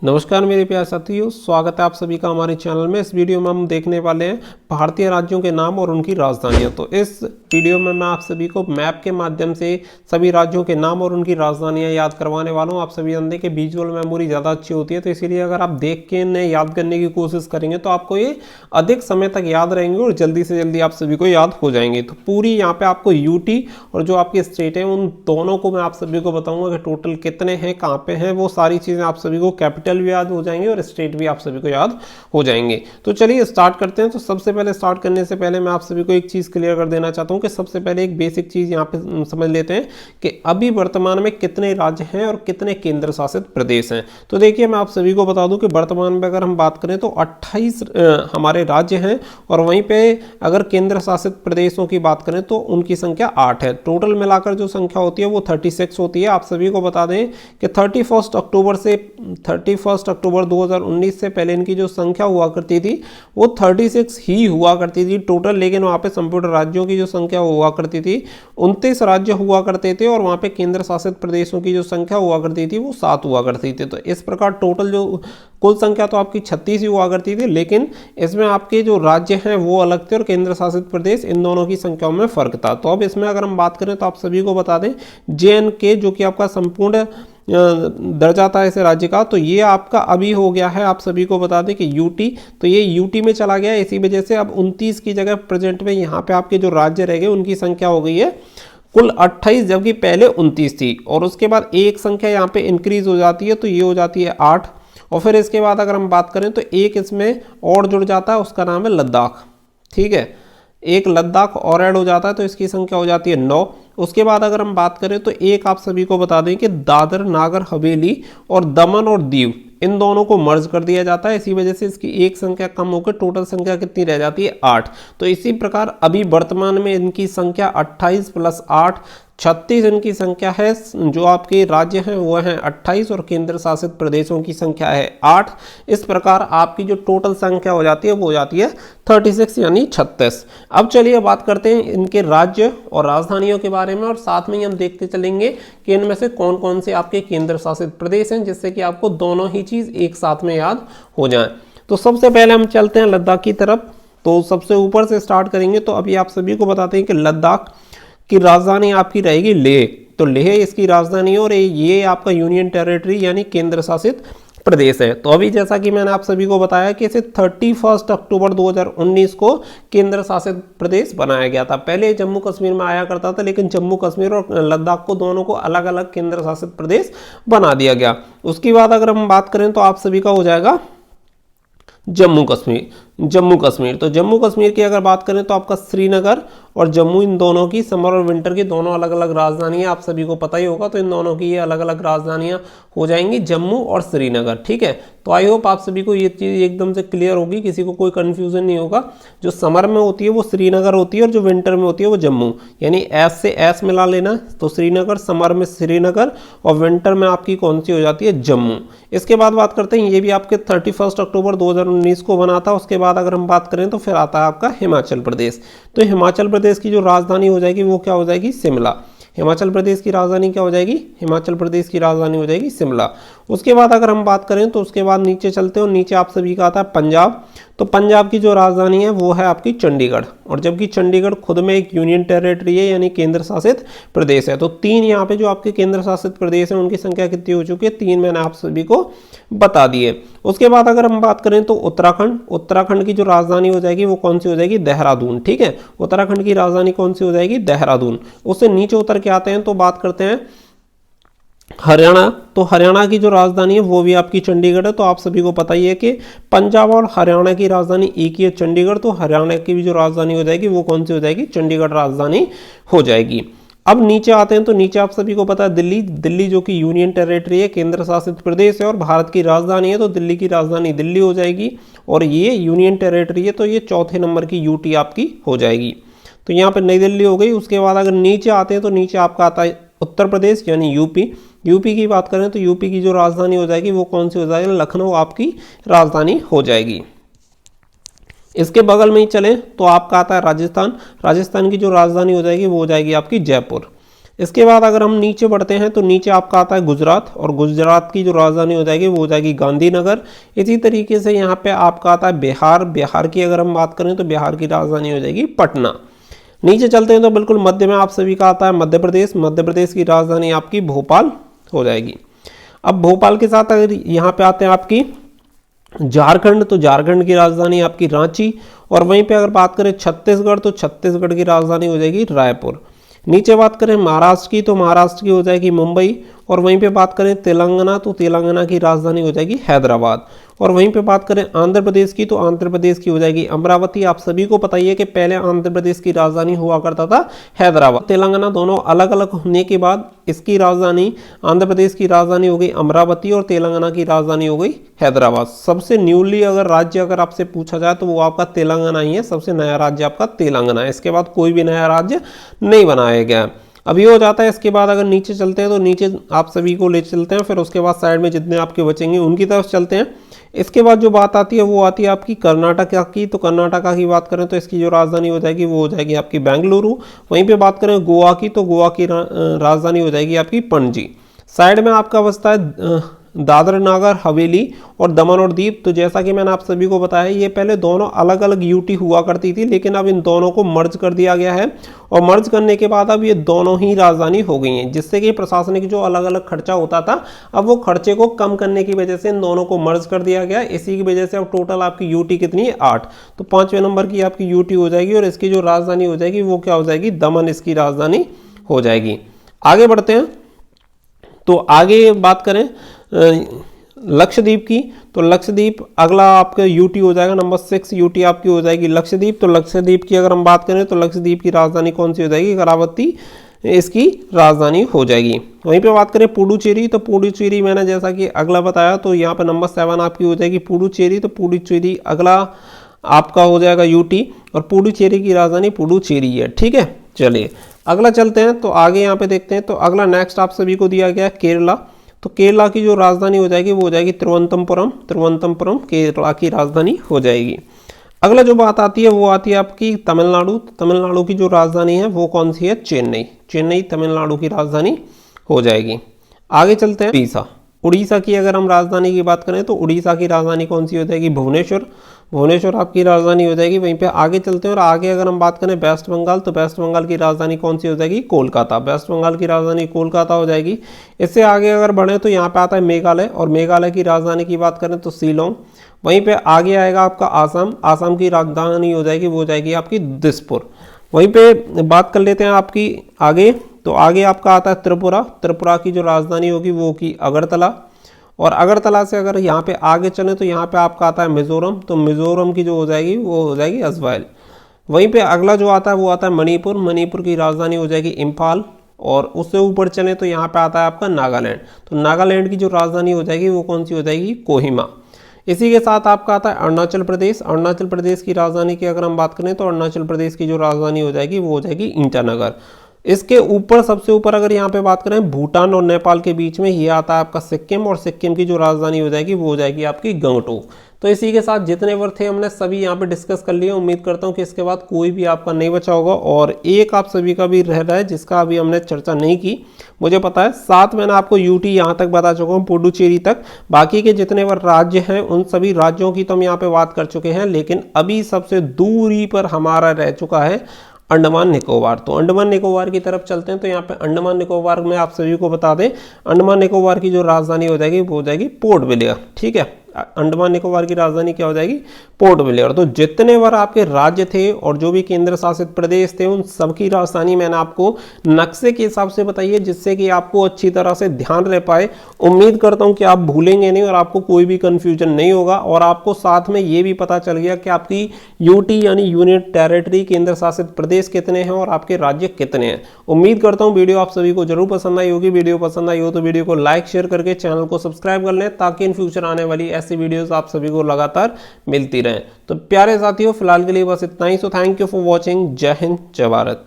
नमस्कार मेरे प्यारे साथियों, स्वागत है आप सभी का हमारे चैनल में। इस वीडियो में हम देखने वाले हैं भारतीय राज्यों के नाम और उनकी राजधानियां। तो इस वीडियो में मैं आप सभी को मैप के माध्यम से सभी राज्यों के नाम और उनकी राजधानियां याद करवाने वाला हूं। आप सभी जानते हैं कि विजुअल मेमोरी ज़्यादा अच्छी होती है, तो इसीलिए अगर आप देख के इन्हें याद करने की कोशिश करेंगे तो आपको ये अधिक समय तक याद रहेंगे और जल्दी से जल्दी आप सभी को याद हो जाएंगे। तो पूरी यहाँ पे आपको यूटी और जो आपके स्टेट है उन दोनों को मैं आप सभी को बताऊंगा कि टोटल कितने हैं, कहाँ पे हैं, वो सारी चीज़ें आप सभी को कैपिटल भी याद हो जाएंगे और स्टेट भी आप सभी को याद हो जाएंगे। तो चलिए स्टार्ट करते हैं। तो सबसे पहले स्टार्ट करने से पहले मैं आप सभी को एक चीज़ क्लियर कर देना चाहता हूं कि सबसे पहले एक बेसिक चीज़ यहाँ पे समझ लेते हैं कि अभी वर्तमान में कितने राज्य हैं और कितने केंद्र शासित प्रदेश हैं। तो देखिए मैं आप सभी को बता दूं कि वर्तमान में अगर हम बात करें तो 28 हमारे राज्य हैं और वहीं पे अगर केंद्र शासित प्रदेशों की बात करें तो उनकी संख्या 8 है। टोटल मिलाकर जो संख्या होती है वो 36 होती है। आप सभी को बता दें कि 31 अक्टूबर 2019 से पहले इनकी जो संख्या हुआ करती थी वो 36 ही हुआ करती थी टोटल, लेकिन वहाँ पे संपूर्ण राज्यों की जो संख्या हुआ करती थी 29 राज्य हुआ करते थे और वहाँ पे केंद्र शासित प्रदेशों की जो संख्या हुआ करती थी वो 7 हुआ करती थी। तो इस प्रकार टोटल जो कुल संख्या तो आपकी 36 ही हुआ करती थी, लेकिन इसमें आपके जो राज्य हैं वो अलग थे और केंद्र शासित प्रदेश, इन दोनों की संख्याओं में फर्क था। तो अब इसमें अगर हम बात करें तो आप सभी को बता दें JNK जो कि आपका संपूर्ण दर्जा था ऐसे राज्य का, तो ये आपका अभी हो गया है, आप सभी को बता दें कि यूटी, तो ये यूटी में चला गया। इसी वजह से अब 29 की जगह प्रेजेंट में यहाँ पे आपके जो राज्य रह गए उनकी संख्या हो गई है कुल 28, जबकि पहले 29 थी। और उसके बाद एक संख्या यहाँ पे इंक्रीज हो जाती है, तो ये हो जाती है 8। और फिर इसके बाद अगर हम बात करें तो एक इसमें और जुड़ जाता है, उसका नाम है लद्दाख। ठीक है, एक लद्दाख और ऐड हो जाता है तो इसकी संख्या हो जाती है 9। उसके बाद अगर हम बात करें तो एक आप सभी को बता दें कि दादर नागर हवेली और दमन और दीव, इन दोनों को मर्ज कर दिया जाता है। इसी वजह से इसकी एक संख्या कम होकर टोटल संख्या कितनी रह जाती है 8। तो इसी प्रकार अभी वर्तमान में इनकी संख्या 28 + 8 36 इनकी संख्या है। जो आपके राज्य हैं वो हैं 28 और केंद्र शासित प्रदेशों की संख्या है 8। इस प्रकार आपकी जो टोटल संख्या हो जाती है वो हो जाती है 36 यानी 36। अब चलिए बात करते हैं इनके राज्य और राजधानियों के बारे में और साथ में ही हम देखते चलेंगे कि इनमें से कौन कौन से आपके केंद्र शासित प्रदेश हैं, जिससे कि आपको दोनों ही चीज़ एक साथ में याद हो जाए। तो सबसे पहले हम चलते हैं लद्दाख की तरफ। तो सबसे ऊपर से स्टार्ट करेंगे। तो अभी आप सभी को बताते हैं कि लद्दाख की राजधानी आपकी रहेगी लेह। तो लेह इसकी राजधानी है और ये आपका यूनियन टेरिटरी यानी केंद्र शासित प्रदेश है। तो अभी जैसा कि मैंने आप सभी को बताया कि इसे 31 अक्टूबर 2019 को केंद्र शासित प्रदेश बनाया गया था। पहले जम्मू कश्मीर में आया करता था, लेकिन जम्मू कश्मीर और लद्दाख को दोनों को अलग अलग केंद्र शासित प्रदेश बना दिया गया। उसके बाद अगर हम बात करें तो आप सभी का हो जाएगा जम्मू कश्मीर। तो जम्मू कश्मीर की अगर बात करें तो आपका श्रीनगर और जम्मू, इन दोनों की समर और विंटर की दोनों अलग अलग राजधानियां, आप सभी को पता ही होगा। तो इन दोनों की ये अलग अलग राजधानियां हो जाएंगी जम्मू और श्रीनगर। ठीक है, तो आई होप आप सभी को ये चीज़ एकदम से क्लियर होगी, किसी को कोई कन्फ्यूजन नहीं होगा। जो समर में होती है वो श्रीनगर होती है और जो विंटर में होती है वो जम्मू, यानी एस से एस मिला लेना। तो श्रीनगर, समर में श्रीनगर और विंटर में आपकी कौन सी हो जाती है जम्मू। इसके बाद बात करते हैं, ये भी आपके 31 अक्टूबर 2019 को बना था। उसके बाद अगर हम बात करें तो फिर आता है आपका हिमाचल प्रदेश। तो हिमाचल प्रदेश की जो राजधानी हो जाएगी वो क्या हो जाएगी शिमला। हिमाचल प्रदेश की राजधानी क्या हो जाएगी, हिमाचल प्रदेश की राजधानी हो जाएगी शिमला। उसके बाद अगर हम बात करें तो उसके बाद नीचे चलते हैं, नीचे आप सभी का आता है पंजाब। तो पंजाब की जो राजधानी है वो है आपकी चंडीगढ़, और जबकि चंडीगढ़ खुद में एक यूनियन टेरिटरी है यानी केंद्र शासित प्रदेश है। तो 3 यहाँ पे जो आपके केंद्र शासित प्रदेश हैं उनकी संख्या कितनी हो चुकी है, 3 मैंने आप सभी को बता दिए। उसके बाद अगर हम बात करें तो उत्तराखंड की जो राजधानी हो जाएगी वो कौन सी हो जाएगी, देहरादून। ठीक है, उत्तराखंड की राजधानी कौन सी हो जाएगी, देहरादून। उससे नीचे उतर के आते हैं तो बात करते हैं हरियाणा। तो हरियाणा की जो राजधानी है वो भी आपकी चंडीगढ़ है। तो आप सभी को पता ही है कि पंजाब और हरियाणा की राजधानी एक ही है, चंडीगढ़। तो हरियाणा की भी जो राजधानी हो जाएगी वो कौन सी हो जाएगी, चंडीगढ़ राजधानी हो जाएगी। अब नीचे आते हैं तो नीचे आप सभी को पता है दिल्ली जो कि यूनियन टेरिटरी है, केंद्र शासित प्रदेश है और भारत की राजधानी है। तो दिल्ली की राजधानी दिल्ली हो जाएगी और ये यूनियन टेरिटरी है, तो ये चौथे नंबर की यूटी आपकी हो जाएगी। तो यहाँ पर नई दिल्ली हो गई। उसके बाद अगर नीचे आते हैं तो नीचे आपका आता है उत्तर प्रदेश यानी यूपी की बात करें तो यूपी की जो राजधानी हो जाएगी वो कौन सी हो जाएगी, लखनऊ आपकी राजधानी हो जाएगी। इसके बगल में ही चले तो आपका आता है राजस्थान की जो राजधानी हो जाएगी वो हो जाएगी आपकी जयपुर। इसके बाद अगर हम नीचे बढ़ते हैं तो नीचे आपका आता है गुजरात, और गुजरात की जो राजधानी हो जाएगी वो हो जाएगी गांधीनगर। इसी तरीके से यहाँ पे आपका आता है बिहार, बिहार की अगर हम बात करें तो बिहार की राजधानी हो जाएगी पटना। नीचे चलते हैं तो बिल्कुल मध्य में आप सभी का आता है मध्य प्रदेश, मध्य प्रदेश की राजधानी आपकी भोपाल हो जाएगी। अब भोपाल के साथ अगर यहाँ पे आते हैं आपकी झारखंड, तो झारखंड की राजधानी आपकी रांची, और वहीं पे अगर बात करें छत्तीसगढ़ तो छत्तीसगढ़ की राजधानी हो जाएगी रायपुर। नीचे बात करें महाराष्ट्र की तो महाराष्ट्र की हो जाएगी मुंबई, और वहीं पे बात करें तेलंगाना तो तेलंगाना की राजधानी हो जाएगी हैदराबाद, और वहीं पे बात करें आंध्र प्रदेश की तो आंध्र प्रदेश की हो जाएगी अमरावती। आप सभी को पता ही है कि पहले आंध्र प्रदेश की राजधानी हुआ करता था हैदराबाद। तेलंगाना दोनों अलग अलग होने के बाद इसकी राजधानी, आंध्र प्रदेश की राजधानी हो गई अमरावती और तेलंगाना की राजधानी हो गई हैदराबाद। सबसे न्यूली अगर राज्य अगर आपसे पूछा जाए तो वो आपका तेलंगाना ही है, सबसे नया राज्य आपका तेलंगाना है। इसके बाद कोई भी नया राज्य नहीं बनाया गया। अब ये हो जाता है। इसके बाद अगर नीचे चलते हैं तो नीचे आप सभी को ले चलते हैं, फिर उसके बाद साइड में जितने आपके बचेंगे उनकी तरफ चलते हैं। इसके बाद जो बात आती है वो आती है आपकी कर्नाटका की, तो कर्नाटका की बात करें तो इसकी जो राजधानी हो जाएगी वो हो जाएगी आपकी बेंगलुरु। वहीं पे बात करें गोवा की तो गोवा की राजधानी हो जाएगी आपकी पणजी। साइड में आपका बसता है दादर नागर हवेली और दमन और दीप। तो जैसा कि मैंने आप सभी को बताया ये पहले दोनों अलग अलग यूटी हुआ करती थी, लेकिन अब इन दोनों को मर्ज कर दिया गया है, और मर्ज करने के बाद अब ये दोनों ही राजधानी हो गई हैं, जिससे कि प्रशासनिक जो अलग अलग खर्चा होता था अब वो खर्चे को कम करने की वजह से इन दोनों को मर्ज कर दिया गया। इसी की वजह से अब टोटल आपकी यूटी कितनी है 8, तो 5वें नंबर की आपकी यूटी हो जाएगी, और इसकी जो राजधानी हो जाएगी वो क्या हो जाएगी दमन इसकी राजधानी हो जाएगी। आगे बढ़ते हैं तो आगे बात करें लक्षद्वीप की, तो लक्षद्वीप अगला आपका यूटी हो जाएगा नंबर 6 यूटी आपकी हो जाएगी लक्षद्वीप। तो लक्षद्वीप की अगर हम बात करें तो लक्षद्वीप की राजधानी कौन सी हो जाएगी करावती इसकी राजधानी हो जाएगी। वहीं पे बात करें पुडुचेरी, तो पुडुचेरी मैंने जैसा कि अगला बताया तो यहाँ पे नंबर 7 आपकी हो जाएगी पुडुचेरी। तो पुडुचेरी अगला आपका हो जाएगा यूटी, और पुडुचेरी की राजधानी पुडुचेरी है। ठीक है, चलिए अगला चलते हैं तो आगे यहाँ पे देखते हैं। तो अगला नेक्स्ट आप सभी को दिया गया केरला, तो केरला की जो राजधानी हो जाएगी वो हो जाएगी तिरुवनंतपुरम, तिरुवनंतपुरम केरला की राजधानी हो जाएगी। अगला जो बात आती है वो आती है आपकी तमिलनाडु। तमिलनाडु की जो राजधानी है वो कौन सी है चेन्नई, चेन्नई तमिलनाडु की राजधानी हो जाएगी। आगे चलते हैं उड़ीसा। उड़ीसा की अगर हम राजधानी की बात करें तो उड़ीसा की राजधानी कौन सी हो जाएगी भुवनेश्वर, भुवनेश्वर आपकी राजधानी हो जाएगी। वहीं पे आगे चलते हैं और आगे अगर हम बात करें वेस्ट बंगाल, तो वेस्ट बंगाल की राजधानी कौन सी हो जाएगी कोलकाता, वेस्ट बंगाल की राजधानी कोलकाता हो जाएगी। इससे आगे अगर बढ़े तो यहाँ पे आता है मेघालय, और मेघालय की राजधानी की बात करें तो शिलोंग। वहीं पे आगे आएगा आपका आसाम, आसाम की राजधानी हो जाएगी वो हो जाएगी आपकी दिसपुर। वहीं पे बात कर लेते हैं आपकी आगे, तो आगे आपका आता है त्रिपुरा, त्रिपुरा की जो राजधानी होगी वो की अगरतला, और अगरतला से अगर यहाँ पे आगे चले तो यहाँ पे आपका आता है मिजोरम, तो मिजोरम की जो हो जाएगी वो हो जाएगी अजवाइल। वहीं पे अगला जो आता है वो आता है मणिपुर, मणिपुर की राजधानी हो जाएगी इम्फाल, और उससे ऊपर चले तो यहाँ पे आता है आपका नागालैंड, तो नागालैंड की जो राजधानी हो जाएगी वो कौन सी हो जाएगी कोहिमा। इसी के साथ आपका आता है अरुणाचल प्रदेश, अरुणाचल प्रदेश की राजधानी की अगर हम बात करें तो अरुणाचल प्रदेश की जो राजधानी हो जाएगी वो हो जाएगी ईटानगर। इसके ऊपर सबसे ऊपर अगर यहाँ पे बात करें भूटान और नेपाल के बीच में ये आता है आपका सिक्किम, और सिक्किम की जो राजधानी हो जाएगी वो हो जाएगी आपकी गंगटोक। तो इसी के साथ जितने वर्ड थे हमने सभी यहाँ पे डिस्कस कर लिए। उम्मीद करता हूँ कि इसके बाद कोई भी आपका नहीं बचा होगा, और एक आप सभी का भी रह रहा है जिसका अभी हमने चर्चा नहीं की, मुझे पता है। 7 मैंने आपको यूटी यहाँ तक बता चुका हूँ पुडुचेरी तक, बाकी के जितने वर्ड राज्य हैं उन सभी राज्यों की तो हम यहाँ पे बात कर चुके हैं। लेकिन अभी सबसे दूरी पर हमारा रह चुका है अंडमान निकोबार। तो अंडमान निकोबार की तरफ चलते हैं। तो यहाँ पे अंडमान निकोबार में आप सभी को बता दें अंडमान निकोबार की जो राजधानी हो जाएगी वो हो जाएगी पोर्ट ब्लेयर। ठीक है, अंडमान निकोबार की राजधानी क्या हो जाएगी पोर्ट ब्लेयर। तो जितने बार आपके राज्य थे और जो भी केंद्र शासित प्रदेश थे उन सबकी राजधानी मैंने आपको नक्शे के हिसाब से बताई है, जिससे कि आपको अच्छी तरह से ध्यान रह पाए। उम्मीद करता हूं कि आप भूलेंगे नहीं और आपको कोई भी कंफ्यूजन नहीं होगा, और आपको साथ में ये भी पता चल गया कि आपकी यूटी यानी यूनिट टेरिटरी केंद्र शासित प्रदेश कितने हैं और आपके राज्य कितने हैं। उम्मीद करता हूँ वीडियो आप सभी को जरूर पसंद आई होगी। वीडियो पसंद आई हो तो वीडियो को लाइक शेयर करके चैनल को सब्सक्राइब कर लें, ताकि इन फ्यूचर आने वाली ऐसी वीडियोस आप सभी को लगातार मिलती रहें। तो प्यारे साथियों फिलहाल के लिए बस इतना ही। So thank you for watching. जय हिंद, जय भारत।